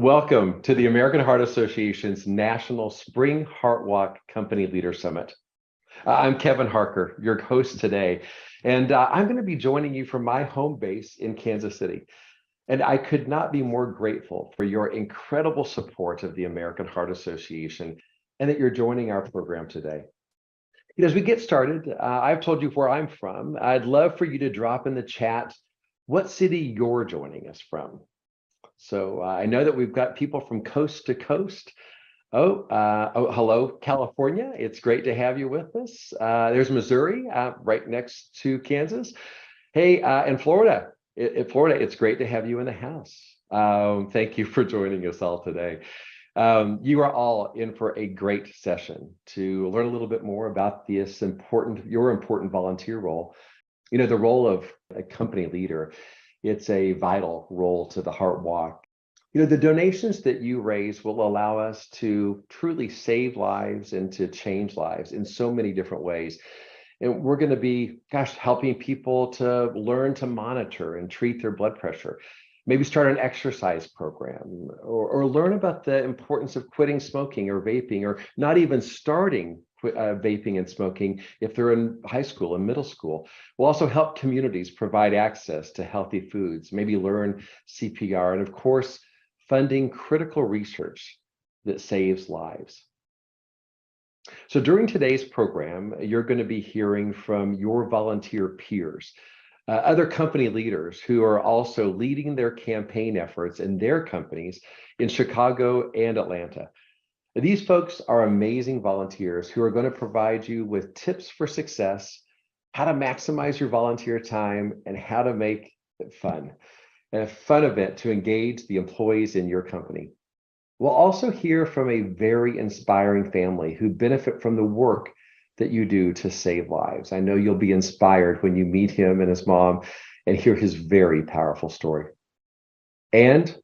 Welcome to the American Heart Association's National Spring Heart Walk Company Leader Summit. I'm Kevin Harker, your host today, and I'm going to be joining you from my home base in Kansas City. And I could not be more grateful for your incredible support of the American Heart Association and that you're joining our program today. As we get started, I've told you where I'm from. I'd love for you to drop in the chat what city you're joining us from. So I know that we've got people from coast to coast. Hello, California. It's great to have you with us. There's Missouri, right next to Kansas. Hey, in Florida, it's great to have you in the house. Thank you for joining us all today. You are all in for a great session to learn a little bit more about this your important volunteer role. You know, the role of a company leader. It's a vital role to the Heart Walk. You know, the donations that you raise will allow us to truly save lives and to change lives in so many different ways. And we're going to be, helping people to learn to monitor and treat their blood pressure, maybe start an exercise program, or learn about the importance of quitting smoking or vaping, or not even starting vaping and smoking if they're in high school and middle school. We'll also help communities provide access to healthy foods, maybe learn CPR, and of course, funding critical research that saves lives. So during today's program, you're going to be hearing from your volunteer peers, other company leaders who are also leading their campaign efforts in their companies in Chicago and Atlanta. These folks are amazing volunteers who are going to provide you with tips for success, how to maximize your volunteer time, and how to make it fun. And a fun event to engage the employees in your company. We'll also hear from a very inspiring family who benefit from the work that you do to save lives. I know you'll be inspired when you meet him and his mom and hear his very powerful story. And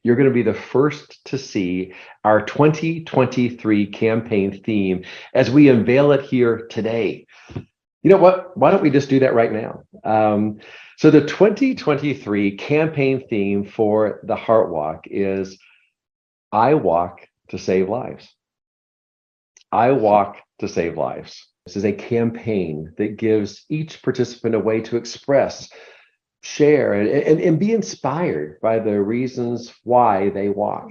you're going to be the first to see our 2023 campaign theme as we unveil it here today. You know what? Why don't we just do that right now? So the 2023 campaign theme for the Heart Walk is I Walk to Save Lives. I Walk to Save Lives. This is a campaign that gives each participant a way to express, share, and be inspired by the reasons why they walk.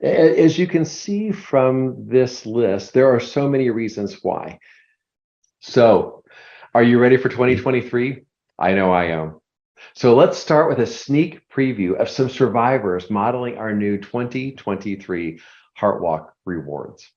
As you can see from this list, there are so many reasons why. So, are you ready for 2023? I know I am. So let's start with a sneak preview of some survivors modeling our new 2023 Heart Walk rewards.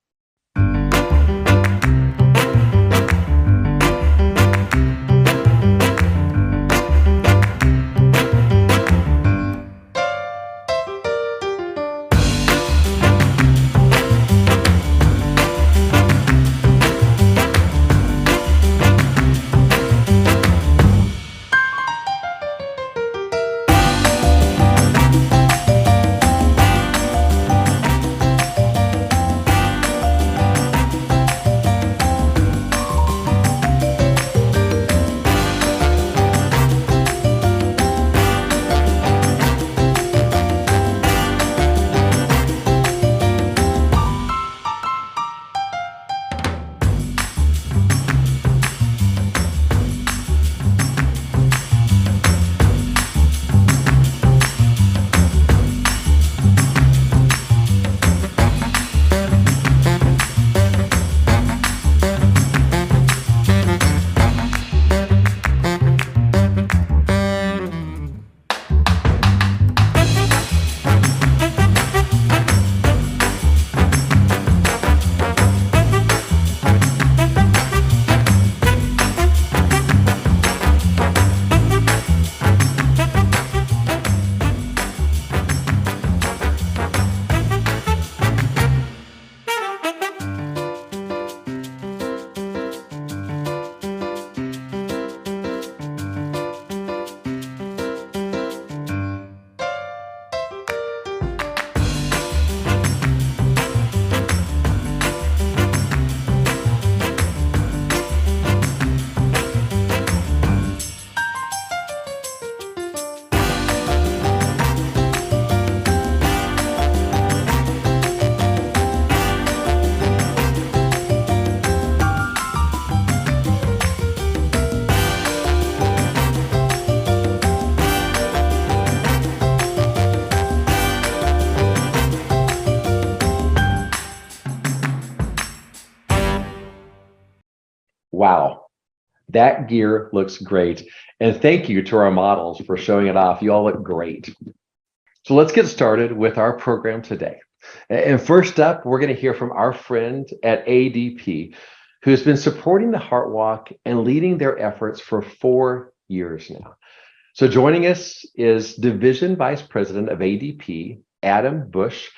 Wow, that gear looks great. And thank you to our models for showing it off. You all look great. So let's get started with our program today. And first up, we're going to hear from our friend at ADP, who's been supporting the Heart Walk and leading their efforts for 4 years now. So joining us is Division Vice President of ADP, Adam Bush,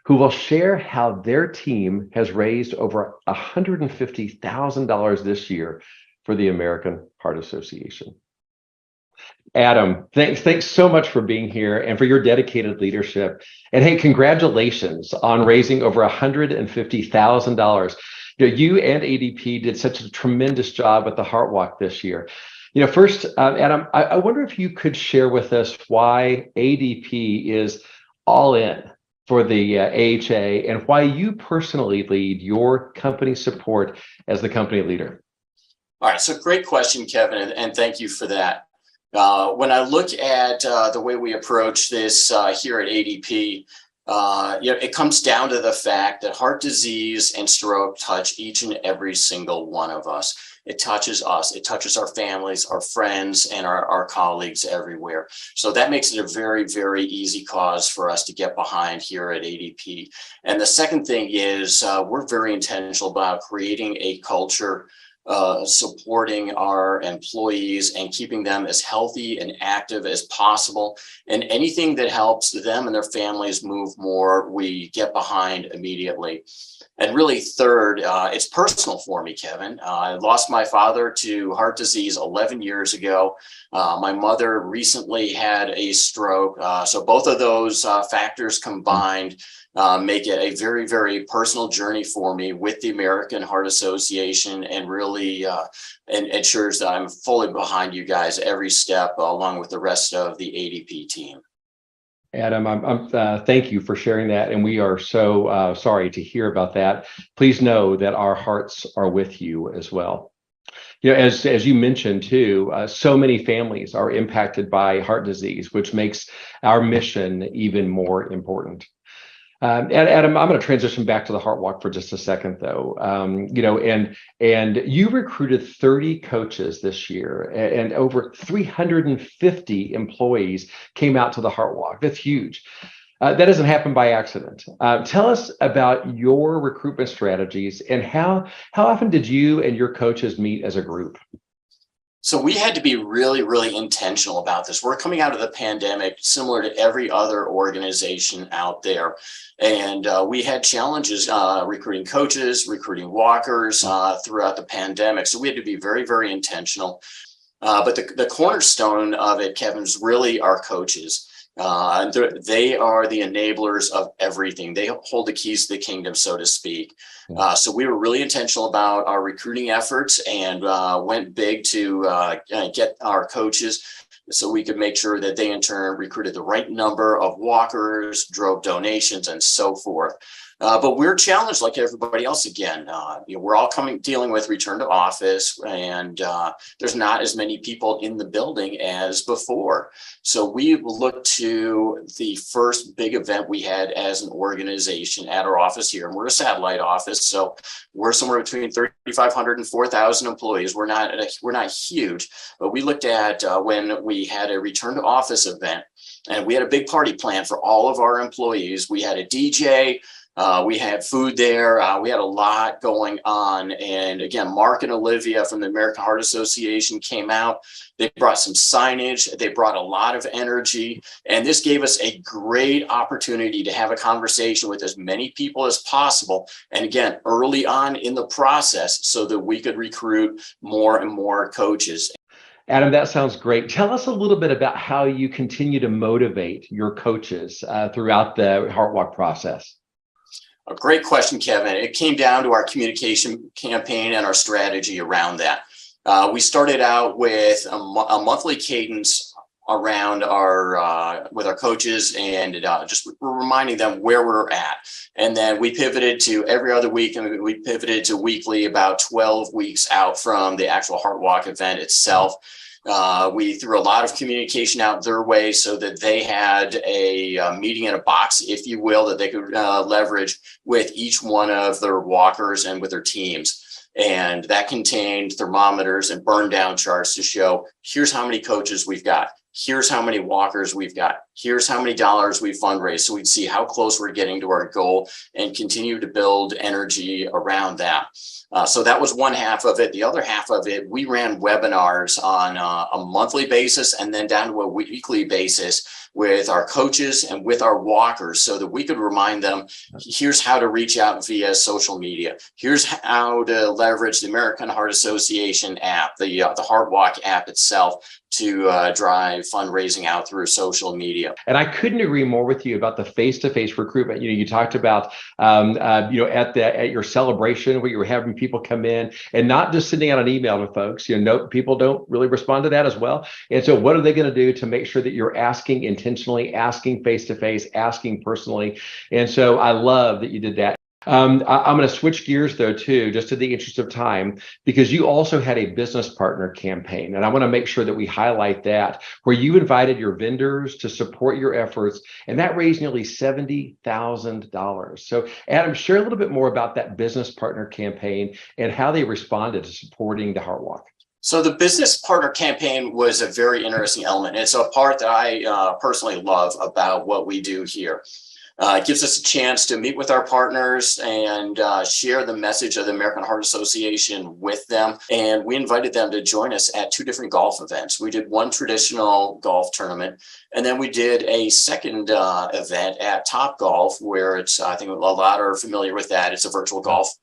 who will share how their team has raised over $150,000 this year for the American Heart Association. Adam, thanks so much for being here and for your dedicated leadership. And hey, congratulations on raising over $150,000. You and ADP did such a tremendous job with the Heart Walk this year. First, Adam, I wonder if you could share with us why ADP is all in for the AHA and why you personally lead your company support as the company leader. All right, so great question, Kevin, and thank you for that. When I look at the way we approach this here at ADP, it comes down to the fact that heart disease and stroke touch each and every single one of us. It touches us, it touches our families, our friends, and our colleagues everywhere. So that makes it a very, very easy cause for us to get behind here at ADP. And the second thing is we're very intentional about creating a culture supporting our employees and keeping them as healthy and active as possible. And anything that helps them and their families move more, we get behind immediately. And really, third, it's personal for me, Kevin. I lost my father to heart disease 11 years ago. My mother recently had a stroke. So both of those factors combined make it a very, very personal journey for me with the American Heart Association, and really ensures that I'm fully behind you guys every step, along with the rest of the ADP team. Adam, thank you for sharing that, and we are so sorry to hear about that. Please know that our hearts are with you as well. You know, as you mentioned too, so many families are impacted by heart disease, which makes our mission even more important. And Adam, I'm going to transition back to the Heart Walk for just a second, though. You know, and you recruited 30 coaches this year, and over 350 employees came out to the Heart Walk. That's huge. That doesn't happen by accident. Tell us about your recruitment strategies, and how often did you and your coaches meet as a group? So we had to be really, really intentional about this. We're coming out of the pandemic similar to every other organization out there. And we had challenges recruiting coaches, recruiting walkers throughout the pandemic. So we had to be very, very intentional. But the cornerstone of it, Kevin, is really our coaches. They are the enablers of everything. They hold the keys to the kingdom, so to speak. So we were really intentional about our recruiting efforts, and went big to get our coaches so we could make sure that they in turn recruited the right number of walkers, drove donations, and so forth. But we're challenged like everybody else again. We're all dealing with return to office, and there's not as many people in the building as before. So we looked to the first big event we had as an organization at our office here, and we're a satellite office, so we're somewhere between 3,500 and 4,000 employees. We're not huge, but we looked at when we had a return to office event, and we had a big party plan for all of our employees. We had a DJ. We had food there. We had a lot going on. And again, Mark and Olivia from the American Heart Association came out. They brought some signage. They brought a lot of energy. And this gave us a great opportunity to have a conversation with as many people as possible. And again, early on in the process, so that we could recruit more and more coaches. Adam, that sounds great. Tell us a little bit about how you continue to motivate your coaches throughout the Heart Walk process. A great question, Kevin. It came down to our communication campaign and our strategy around that. We started out with a monthly cadence around with our coaches, and just reminding them where we're at. And then we pivoted to every other week, and we pivoted to weekly about 12 weeks out from the actual Heart Walk event itself. We threw a lot of communication out their way so that they had a meeting in a box, if you will, that they could leverage with each one of their walkers and with their teams. And that contained thermometers and burn down charts to show, here's how many coaches we've got. Here's how many walkers we've got. Here's how many dollars we fundraised. So we'd see how close we're getting to our goal and continue to build energy around that. So that was one half of it. The other half of it, we ran webinars on a monthly basis and then down to a weekly basis with our coaches and with our walkers, so that we could remind them, here's how to reach out via social media. Here's how to leverage the American Heart Association app, the Heart Walk app itself, to drive fundraising out through social media. And I couldn't agree more with you about the face-to-face recruitment. You know, you talked about, at your celebration where you were having people come in and not just sending out an email to folks. People don't really respond to that as well. And so what are they going to do to make sure that you're asking intentionally, asking face-to-face, asking personally? And so I love that you did that. I'm going to switch gears, though, too, just in the interest of time, because you also had a business partner campaign. And I want to make sure that we highlight that, where you invited your vendors to support your efforts. And that raised nearly $70,000. So, Adam, share a little bit more about that business partner campaign and how they responded to supporting the Heart Walk. So the business partner campaign was a very interesting element. It's a part that I personally love about what we do here. It gives us a chance to meet with our partners and share the message of the American Heart Association with them. And we invited them to join us at 2 different golf events. We did one traditional golf tournament, and then we did a second event at Top Golf, where it's, I think a lot are familiar with that. It's a virtual golf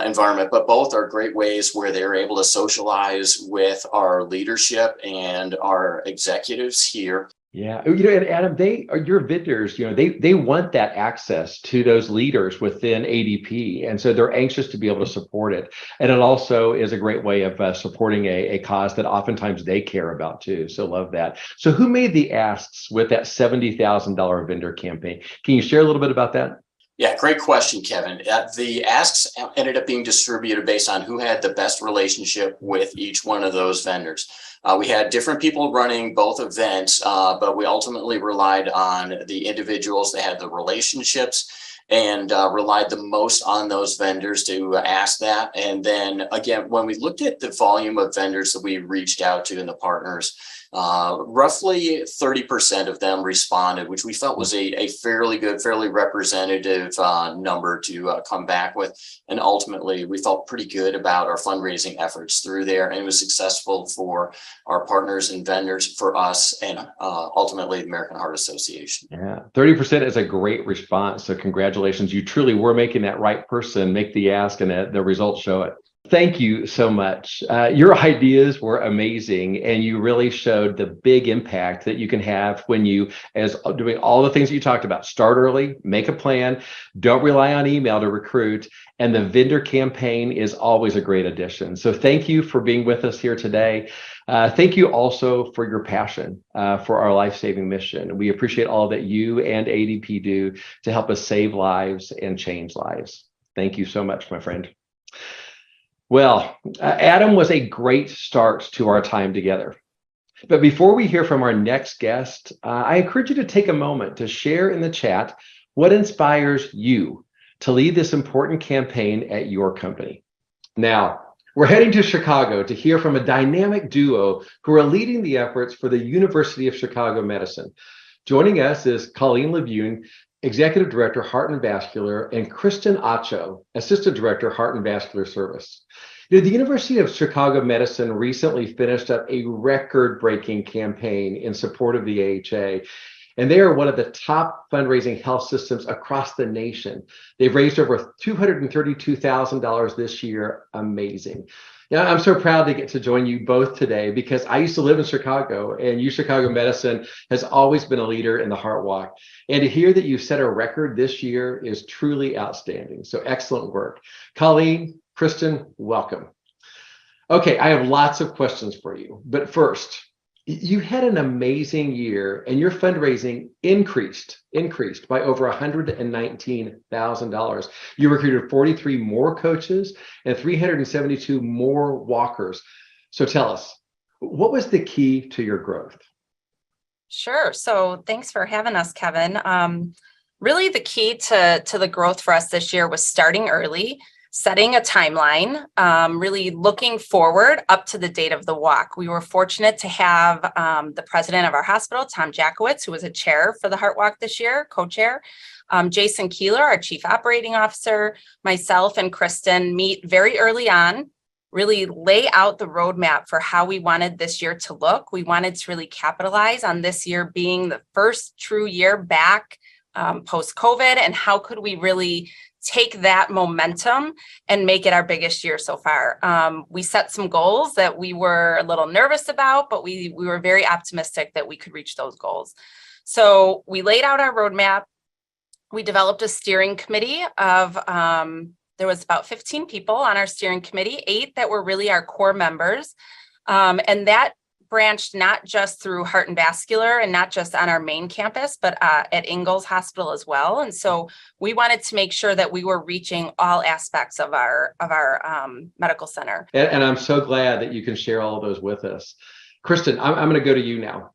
environment, but both are great ways where they're able to socialize with our leadership and our executives here. Yeah, and Adam, they are your vendors. They want that access to those leaders within ADP, and so they're anxious to be able to support it. And it also is a great way of supporting a cause that oftentimes they care about too. So love that. So who made the asks with that $70,000 vendor campaign? Can you share a little bit about that? Yeah, great question, Kevin. The asks ended up being distributed based on who had the best relationship with each one of those vendors. We had different people running both events, but we ultimately relied on the individuals that had the relationships and relied the most on those vendors to ask that. And then again, when we looked at the volume of vendors that we reached out to and the partners, roughly 30% of them responded, which we felt was a fairly good, fairly representative number to come back with. And ultimately, we felt pretty good about our fundraising efforts through there. And it was successful for our partners and vendors, for us, and ultimately the American Heart Association. Yeah, 30% is a great response. So congratulations. You truly were making that right person make the ask, and the results show it. Thank you so much. Your ideas were amazing, and you really showed the big impact that you can have when you, as doing all the things that you talked about, start early, make a plan, don't rely on email to recruit, and the vendor campaign is always a great addition. So thank you for being with us here today. Thank you also for your passion for our life-saving mission. We appreciate all that you and ADP do to help us save lives and change lives. Thank you so much, my friend. Well, Adam was a great start to our time together. But before we hear from our next guest, I encourage you to take a moment to share in the chat what inspires you to lead this important campaign at your company. Now, we're heading to Chicago to hear from a dynamic duo who are leading the efforts for the University of Chicago Medicine. Joining us is Colleen Lebune, Executive Director, Heart and Vascular, and Kristen Acho, Assistant Director, Heart and Vascular Service. The University of Chicago Medicine recently finished up a record-breaking campaign in support of the AHA, and they are one of the top fundraising health systems across the nation. They've raised over $232,000 this year. Amazing. Yeah, I'm so proud to get to join you both today because I used to live in Chicago, and UChicago Medicine has always been a leader in the Heart Walk. And to hear that you set a record this year is truly outstanding. So excellent work. Colleen, Kristen, welcome. Okay, I have lots of questions for you. But first, you had an amazing year, and your fundraising increased by over $119,000. You recruited 43 more coaches and 372 more walkers. So tell us, what was the key to your growth? Sure. So thanks for having us, Kevin. Really, the key to the growth for us this year was starting early, setting a timeline, really looking forward up to the date of the walk. We were fortunate to have the president of our hospital, Tom Jackowitz, who was a chair for the Heart Walk this year, co-chair, Jason Keeler, our chief operating officer, myself and Kristen meet very early on, really lay out the roadmap for how we wanted this year to look. We wanted to really capitalize on this year being the first true year back post-COVID, and how could we really take that momentum and make it our biggest year so far. We set some goals that we were a little nervous about, but we were very optimistic that we could reach those goals. So we laid out our roadmap. We developed a steering committee of, there was about 15 people on our steering committee, 8 that were really our core members. And that branched not just through Heart and Vascular and not just on our main campus, but at Ingalls Hospital as well. And so we wanted to make sure that we were reaching all aspects of our medical center. And I'm so glad that you can share all of those with us. Kristen, I'm going to go to you now.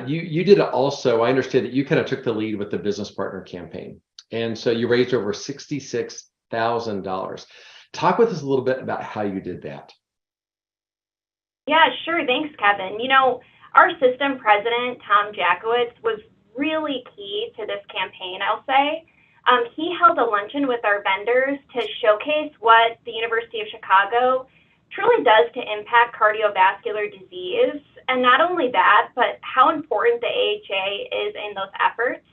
You did also, I understand that you kind of took the lead with the business partner campaign. And so you raised over $66,000. Talk with us a little bit about how you did that. Yeah, sure. Thanks, Kevin. Our system president, Tom Jackowitz, was really key to this campaign, I'll say. He held a luncheon with our vendors to showcase what the University of Chicago truly does to impact cardiovascular disease. And not only that, but how important the AHA is in those efforts.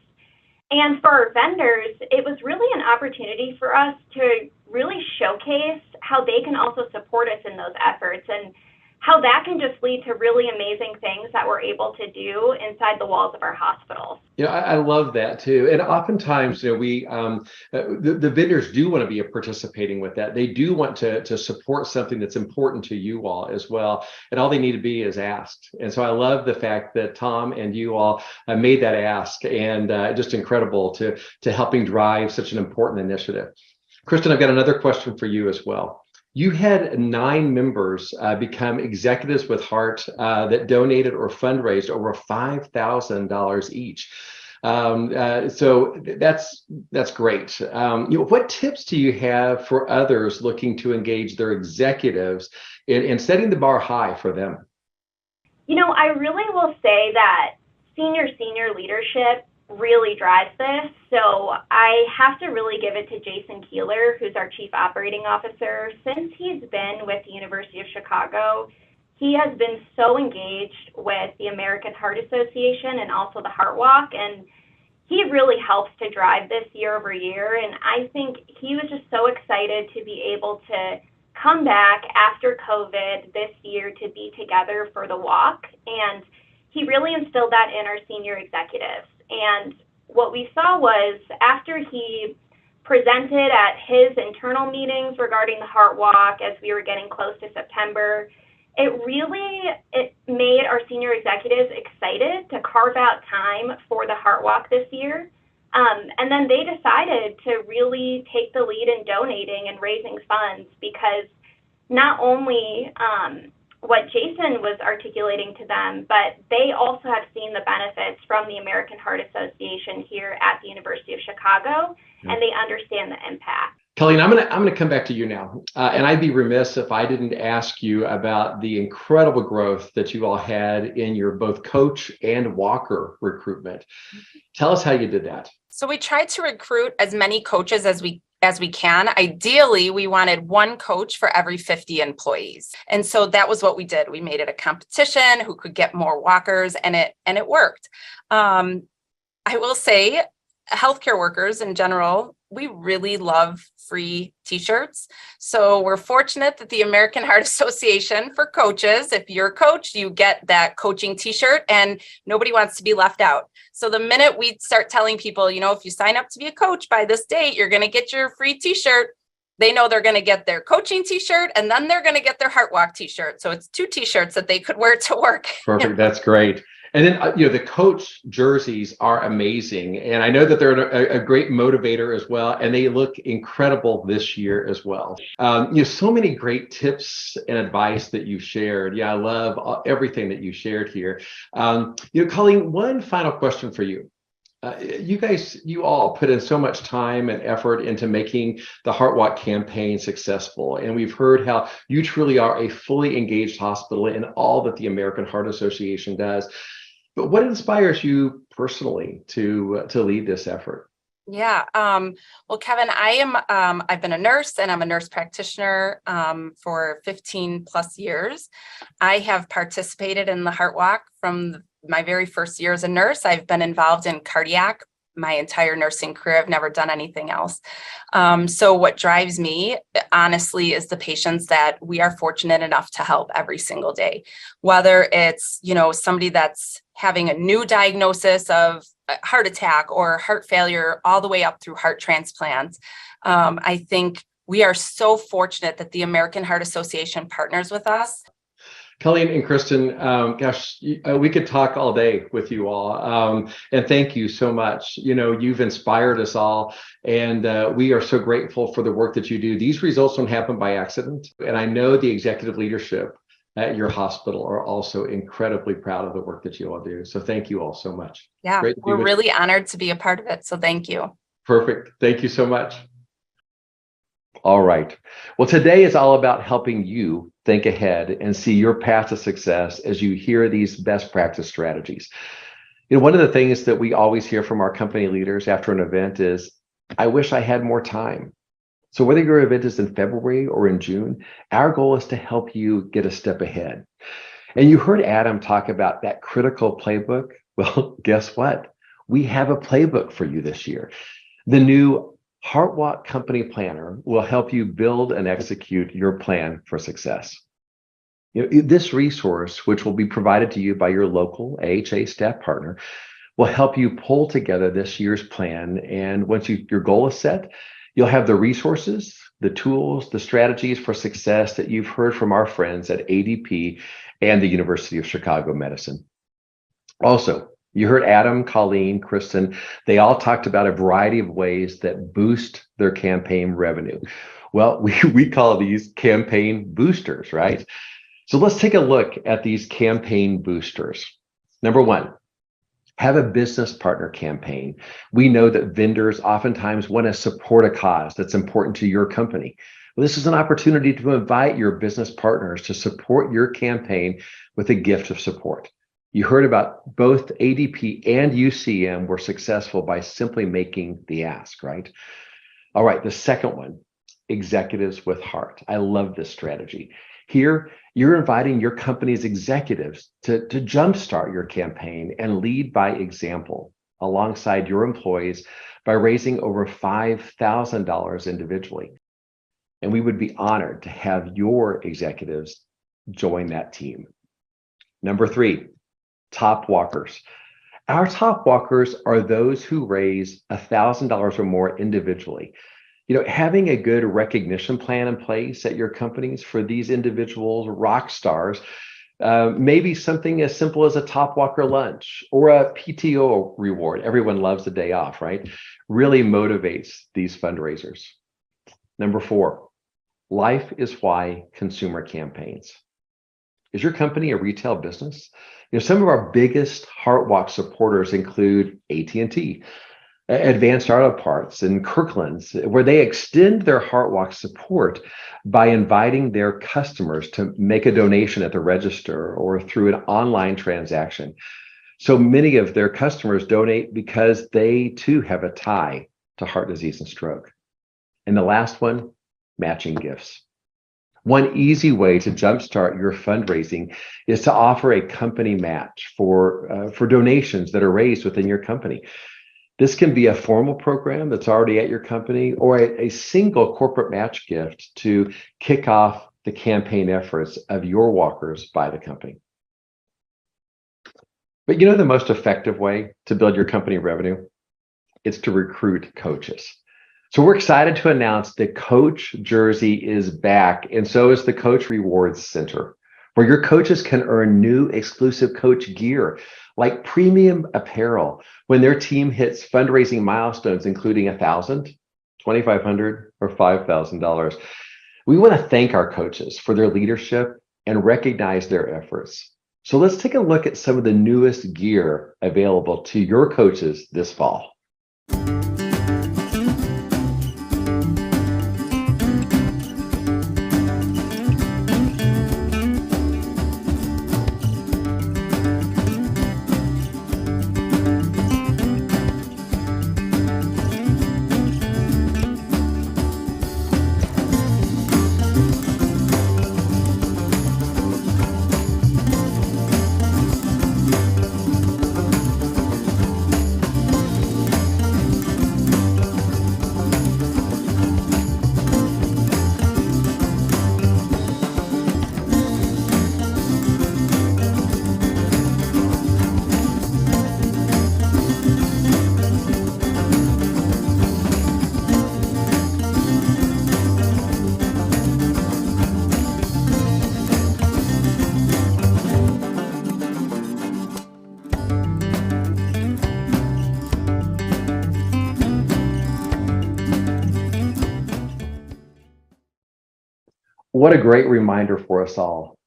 And for our vendors, it was really an opportunity for us to really showcase how they can also support us in those efforts and how that can just lead to really amazing things that we're able to do inside the walls of our hospitals. I love that too. And oftentimes, the vendors do want to be participating with that. They do want to support something that's important to you all as well. And all they need to be is asked. And so I love the fact that Tom and you all made that ask, and just incredible to helping drive such an important initiative. Kristen, I've got another question for you as well. You had 9 members become executives with heart that donated or fundraised over $5,000 each. So that's great. What tips do you have for others looking to engage their executives in setting the bar high for them? I really will say that senior leadership really drives this. So I have to really give it to Jason Keeler, who's our Chief Operating Officer. Since he's been with the University of Chicago, he has been so engaged with the American Heart Association and also the Heart Walk, and he really helps to drive this year over year. And I think he was just so excited to be able to come back after COVID this year to be together for the walk. And he really instilled that in our senior executives. And what we saw was after he presented at his internal meetings regarding the Heart Walk as we were getting close to September, it made our senior executives excited to carve out time for the Heart Walk this year. And then they decided to really take the lead in donating and raising funds, because not only what Jason was articulating to them, but they also have seen the benefits from the American Heart Association here at the University of Chicago, and they understand the impact. Colleen, I'm gonna come back to you now, and I'd be remiss if I didn't ask you about the incredible growth that you all had in your both coach and walker recruitment. Tell us how you did that. So we tried to recruit as many coaches as we can. Ideally, we wanted one coach for every 50 employees. And so that was what we did. We made it a competition who could get more walkers, and it worked. I will say healthcare workers in general, we really love free t-shirts. So we're fortunate that the American Heart Association for coaches, if you're a coach, you get that coaching t-shirt, and nobody wants to be left out. So the minute we start telling people, if you sign up to be a coach by this date, you're going to get your free t-shirt, they know they're going to get their coaching t-shirt, and then they're going to get their Heart Walk t-shirt. So it's 2 t-shirts that they could wear to work. Perfect. That's great. And then, the coach jerseys are amazing. And I know that they're a great motivator as well. And they look incredible this year as well. So many great tips and advice that you shared. Yeah, I love everything that you shared here. Colleen, one final question for you. You all put in so much time and effort into making the Heart Walk campaign successful. And we've heard how you truly are a fully engaged hospital in all that the American Heart Association does. But what inspires you personally to lead this effort? Yeah. Well, Kevin, I've been a nurse, and I'm a nurse practitioner for 15 plus years. I have participated in the Heart Walk from my very first year as a nurse. I've been involved in cardiac my entire nursing career. I've never done anything else. So what drives me, honestly, is the patients that we are fortunate enough to help every single day, whether it's, somebody that's having a new diagnosis of heart attack or heart failure, all the way up through heart transplants. I think we are so fortunate that the American Heart Association partners with us. Colleen and Kristen, we could talk all day with you all. And thank you so much. You've inspired us all, and we are so grateful for the work that you do. These results don't happen by accident. And I know the executive leadership at your hospital are also incredibly proud of the work that you all do. So thank you all so much. Yeah, we're really honored to be a part of it. So thank you. Perfect. Thank you so much. All right. Well, today is all about helping you think ahead and see your path to success as you hear these best practice strategies. One of the things that we always hear from our company leaders after an event is, I wish I had more time. So whether your event is in February or in June, our goal is to help you get a step ahead. And you heard Adam talk about that critical playbook. Well, guess what? We have a playbook for you this year. The new HeartWalk Company Planner will help you build and execute your plan for success. This resource, which will be provided to you by your local AHA staff partner, will help you pull together this year's plan. And once your goal is set, you'll have the resources, the tools, the strategies for success that you've heard from our friends at ADP and the University of Chicago Medicine. Also, you heard Adam, Colleen, Kristen, they all talked about a variety of ways that boost their campaign revenue. Well, we call these campaign boosters, right? So let's take a look at these campaign boosters. Number one, have a business partner campaign. We know that vendors oftentimes want to support a cause that's important to your company. Well, this is an opportunity to invite your business partners to support your campaign with a gift of support. You heard about both ADP and UCM were successful by simply making the ask, right? All right, the second one, executives with heart. I love this strategy. Here, you're inviting your company's executives to jumpstart your campaign and lead by example alongside your employees by raising over $5,000 individually. And we would be honored to have your executives join that team. Number three, top walkers. Our top walkers are those who raise $1,000 or more individually. Having a good recognition plan in place at your companies for these individuals, rock stars, maybe something as simple as a top walker lunch or a PTO reward. Everyone loves a day off, right? Really motivates these fundraisers. Number four, life is why consumer campaigns. Is your company a retail business? Some of our biggest HeartWalk supporters include AT&T, Advanced Auto Parts, and Kirkland's, where they extend their HeartWalk support by inviting their customers to make a donation at the register or through an online transaction. So many of their customers donate because they too have a tie to heart disease and stroke. And the last one, matching gifts. One easy way to jumpstart your fundraising is to offer a company match for donations that are raised within your company. This can be a formal program that's already at your company or a single corporate match gift to kick off the campaign efforts of your walkers by the company. But the most effective way to build your company revenue is to recruit coaches. So we're excited to announce that Coach Jersey is back, and so is the Coach Rewards Center, where your coaches can earn new exclusive coach gear like premium apparel when their team hits fundraising milestones, including $1,000, $2,500, or $5,000. We want to thank our coaches for their leadership and recognize their efforts. So let's take a look at some of the newest gear available to your coaches this fall. What a great reminder for us all.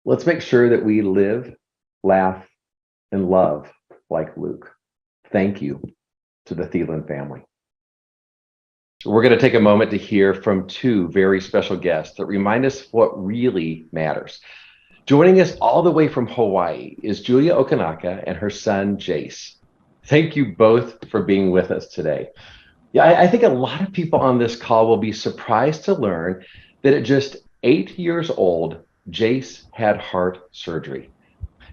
Let's make sure that we live, laugh, and love like Luke. Thank you to the Thielen family. We're going to take a moment to hear from two very special guests that remind us what really matters. Joining us all the way from Hawaii is Julia Okanaka and her son, Jace. Thank you both for being with us today. Yeah, I think a lot of people on this call will be surprised to learn that at just 8 years old, Jace had heart surgery.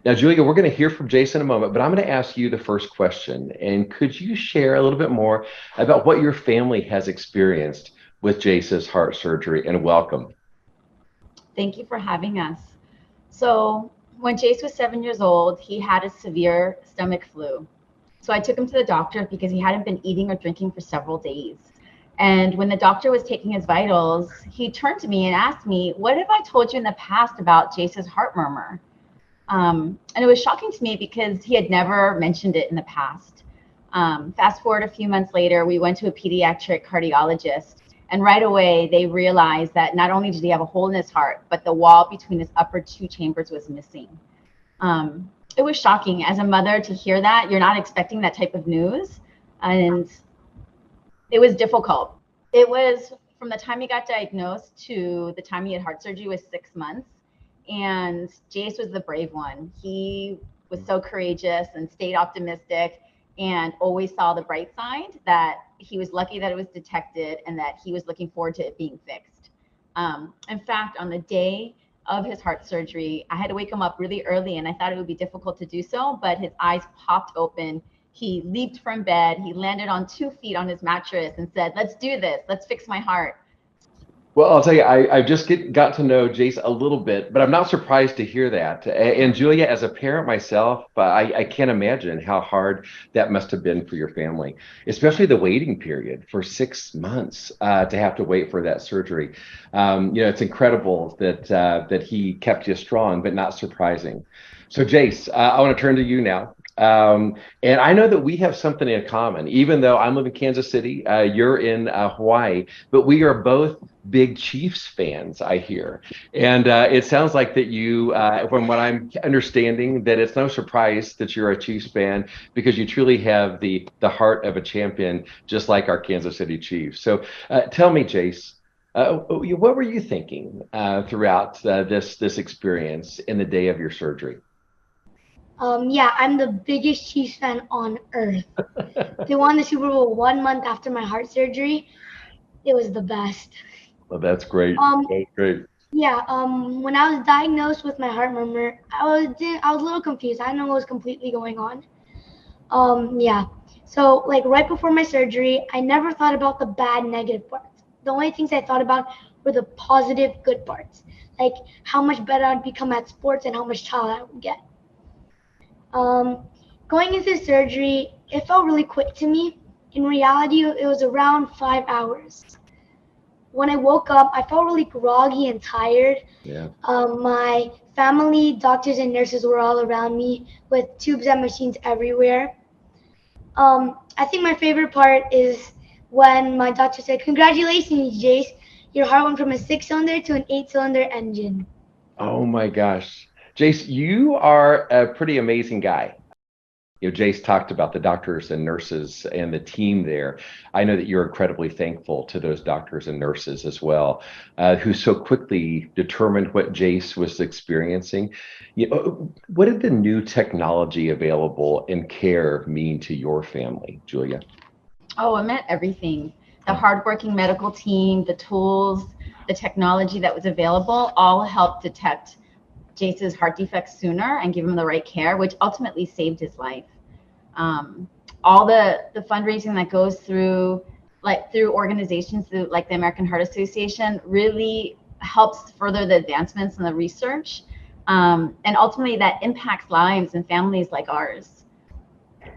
Now, Julia, we're going to hear from Jace in a moment, but I'm going to ask you the first question. And could you share a little bit more about what your family has experienced with Jace's heart surgery? And welcome. Thank you for having us. So when Jace was 7 years old, he had a severe stomach flu. So I took him to the doctor because he hadn't been eating or drinking for several days. And when the doctor was taking his vitals, he turned to me and asked me, "What have I told you in the past about Jace's heart murmur?" And it was shocking to me because he had never mentioned it in the past. Fast forward a few months later, we went to a pediatric cardiologist. And right away, they realized that not only did he have a hole in his heart, but the wall between his upper two chambers was missing. It was shocking as a mother to hear that. You're not expecting that type of news. And it was difficult. It was from the time he got diagnosed to the time he had heart surgery was 6 months. And Jace was the brave one. He was so courageous and stayed optimistic and always saw the bright side, that he was lucky that it was detected and that he was looking forward to it being fixed. In fact, on the day of his heart surgery, I had to wake him up really early, and I thought it would be difficult to do so, but his eyes popped open. He leaped from bed. He landed on 2 feet on his mattress and said, "Let's do this. Let's fix my heart." Well, I'll tell you, I just got to know Jace a little bit, but I'm not surprised to hear that. And Julia, as a parent myself, I can't imagine how hard that must have been for your family, especially the waiting period for 6 months to have to wait for that surgery. It's incredible that he kept you strong, but not surprising. So, Jace, I want to turn to you now. And I know that we have something in common, even though I'm living in Kansas City, you're in Hawaii, but we are both big Chiefs fans, I hear. And it sounds like that you, from what I'm understanding, that it's no surprise that you're a Chiefs fan because you truly have the heart of a champion, just like our Kansas City Chiefs. So tell me, Jace, what were you thinking throughout this experience in the day of your surgery? Yeah, I'm the biggest Chiefs fan on earth. They won the Super Bowl 1 month after my heart surgery. It was the best. Well, that's great. That's great. Yeah, when I was diagnosed with my heart murmur, I was a little confused. I didn't know what was completely going on. Yeah. So like right before my surgery, I never thought about the bad negative parts. The only things I thought about were the positive good parts, like how much better I'd become at sports and how much talent I would get. Going into surgery, it felt really quick to me. In reality, it was around 5 hours. When I woke up, I felt really groggy and tired. Yeah. My family, doctors, and nurses were all around me with tubes and machines everywhere. I think my favorite part is when my doctor said, "Congratulations, Jace. Your heart went from a 6-cylinder to an 8-cylinder engine." Oh my gosh. Jace, you are a pretty amazing guy. Jace talked about the doctors and nurses and the team there. I know that you're incredibly thankful to those doctors and nurses as well, who so quickly determined what Jace was experiencing. What did the new technology available in care mean to your family, Julia? Oh, it meant everything. The hardworking medical team, the tools, the technology that was available all helped detect Jace's heart defects sooner and give him the right care, which ultimately saved his life. All the fundraising that goes through organizations like the American Heart Association really helps further the advancements in the research, and ultimately that impacts lives and families like ours.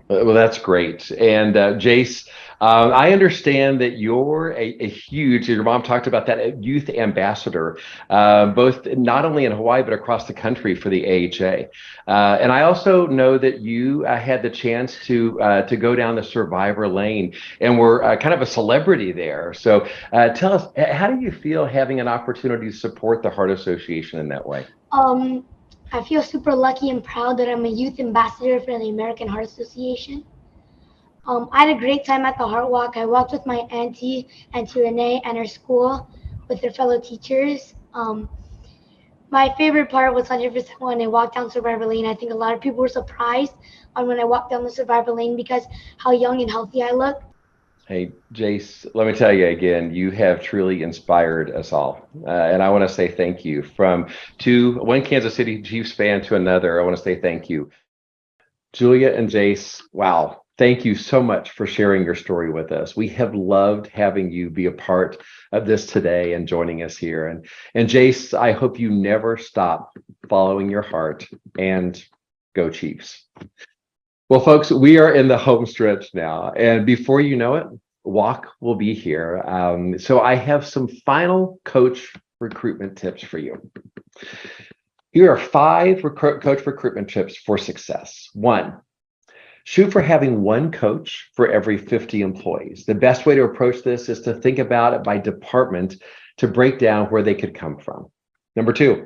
Well, that's great. And Jace, I understand that you're a huge, your mom talked about that, youth ambassador, both not only in Hawaii, but across the country for the AHA. And I also know that you had the chance to go down the survivor lane and were kind of a celebrity there. So tell us, how do you feel having an opportunity to support the Heart Association in that way? I feel super lucky and proud that I'm a youth ambassador for the American Heart Association. I had a great time at the Heart Walk. I walked with my Auntie Renee, and her school with her fellow teachers. My favorite part was 100% when I walked down Survivor Lane. I think a lot of people were surprised on when I walked down the Survivor Lane because how young and healthy I look. Hey, Jace, let me tell you again, you have truly inspired us all. And I want to say thank you. From one Kansas City Chiefs fan to another, I want to say thank you. Julia and Jace, wow, thank you so much for sharing your story with us. We have loved having you be a part of this today and joining us here. And Jace, I hope you never stop following your heart, and go Chiefs. Well, folks, we are in the home stretch now, and before you know it, Walk will be here. So I have some final coach recruitment tips for you. Here are 5 coach recruitment tips for success. 1, shoot for having one coach for every 50 employees. The best way to approach this is to think about it by department to break down where they could come from. Number 2,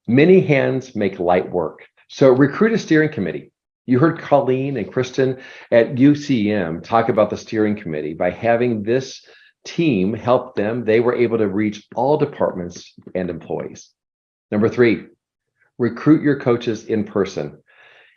many hands make light work. So recruit a steering committee. You heard Colleen and Kristen at UCM talk about the steering committee. By having this team help them, they were able to reach all departments and employees. Number 3, recruit your coaches in person.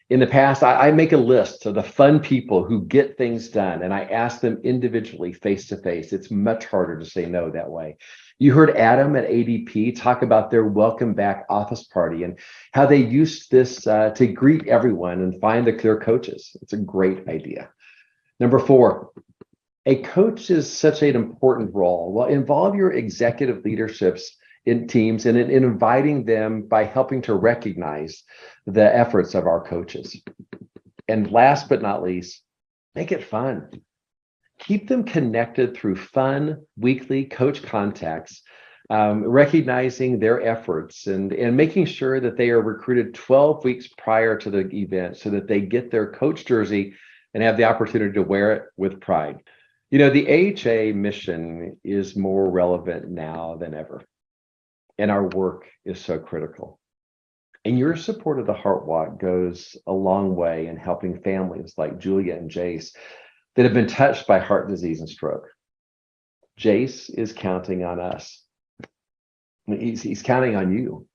In the past, I make a list of the fun people who get things done, and I ask them individually, face to face. It's much harder to say no that way. You heard Adam at ADP talk about their welcome back office party and how they used this to greet everyone and find their coaches. It's a great idea. Number 4, a coach is such an important role. Well, involve your executive leaderships in teams and in inviting them by helping to recognize the efforts of our coaches. And last but not least, make it fun. Keep them connected through fun weekly coach contacts, recognizing their efforts and making sure that they are recruited 12 weeks prior to the event so that they get their coach jersey and have the opportunity to wear it with pride. You know, the AHA mission is more relevant now than ever, and our work is so critical. And your support of the Heart Walk goes a long way in helping families like Julia and Jace that have been touched by heart disease and stroke. Jace is counting on us. He's counting on you.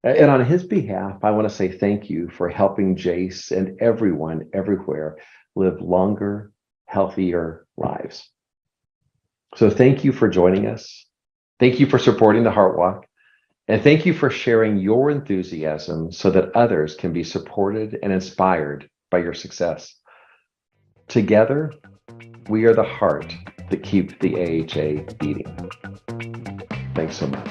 And on his behalf, I want to say thank you for helping Jace and everyone everywhere live longer, healthier lives. So thank you for joining us. Thank you for supporting the Heart Walk. And thank you for sharing your enthusiasm so that others can be supported and inspired by your success. Together, we are the heart that keeps the AHA beating. Thanks so much.